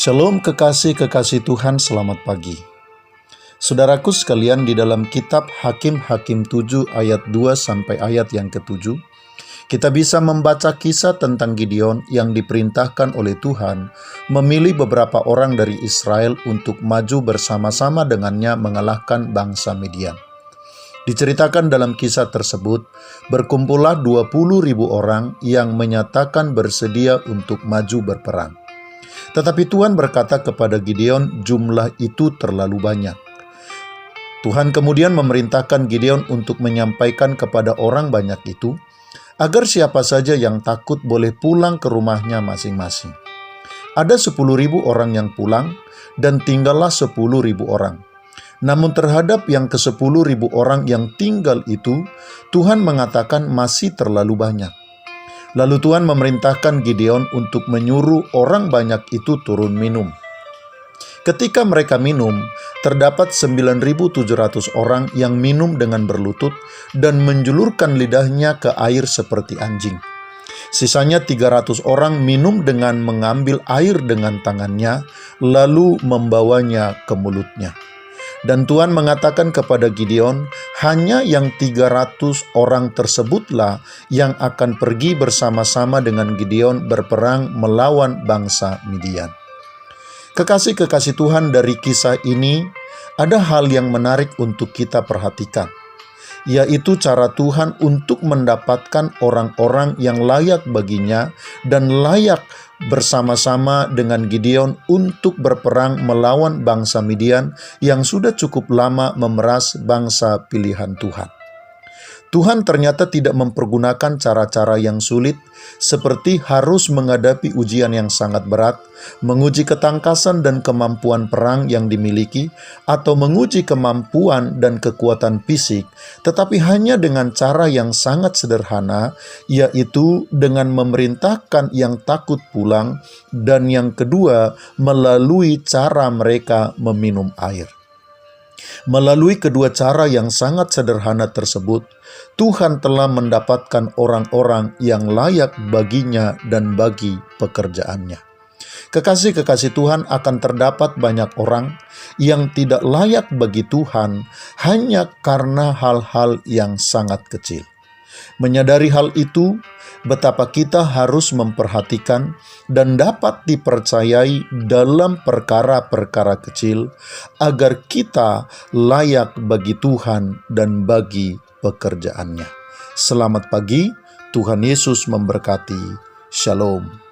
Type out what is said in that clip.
Shalom kekasih-kekasih Tuhan, selamat pagi. Saudaraku sekalian, di dalam kitab Hakim-Hakim 7 ayat 2 sampai ayat yang ke-7, kita bisa membaca kisah tentang Gideon yang diperintahkan oleh Tuhan memilih beberapa orang dari Israel untuk maju bersama-sama dengannya mengalahkan bangsa Midian. Diceritakan dalam kisah tersebut, berkumpullah 20.000 orang yang menyatakan bersedia untuk maju berperang. Tetapi Tuhan berkata kepada Gideon, jumlah itu terlalu banyak. Tuhan kemudian memerintahkan Gideon untuk menyampaikan kepada orang banyak itu, agar siapa saja yang takut boleh pulang ke rumahnya masing-masing. Ada 10.000 orang yang pulang, dan tinggallah 10.000 orang. Namun terhadap yang ke-10.000 orang yang tinggal itu, Tuhan mengatakan masih terlalu banyak. Lalu Tuhan memerintahkan Gideon untuk menyuruh orang banyak itu turun minum. Ketika mereka minum, terdapat 9.700 orang yang minum dengan berlutut dan menjulurkan lidahnya ke air seperti anjing. Sisanya 300 orang minum dengan mengambil air dengan tangannya, lalu membawanya ke mulutnya. Dan Tuhan mengatakan kepada Gideon, hanya yang 300 orang tersebutlah yang akan pergi bersama-sama dengan Gideon berperang melawan bangsa Midian. Kekasih-kekasih Tuhan, dari kisah ini ada hal yang menarik untuk kita perhatikan, yaitu cara Tuhan untuk mendapatkan orang-orang yang layak baginya dan layak bersama-sama dengan Gideon untuk berperang melawan bangsa Midian yang sudah cukup lama memeras bangsa pilihan Tuhan. Tuhan ternyata tidak mempergunakan cara-cara yang sulit, seperti harus menghadapi ujian yang sangat berat, menguji ketangkasan dan kemampuan perang yang dimiliki, atau menguji kemampuan dan kekuatan fisik, tetapi hanya dengan cara yang sangat sederhana, yaitu dengan memerintahkan yang takut pulang, dan yang kedua, melalui cara mereka meminum air. Melalui kedua cara yang sangat sederhana tersebut, Tuhan telah mendapatkan orang-orang yang layak baginya dan bagi pekerjaannya. Kekasih-kekasih Tuhan, akan terdapat banyak orang yang tidak layak bagi Tuhan hanya karena hal-hal yang sangat kecil. Menyadari hal itu, betapa kita harus memperhatikan dan dapat dipercayai dalam perkara-perkara kecil agar kita layak bagi Tuhan dan bagi pekerjaannya. Selamat pagi, Tuhan Yesus memberkati. Shalom.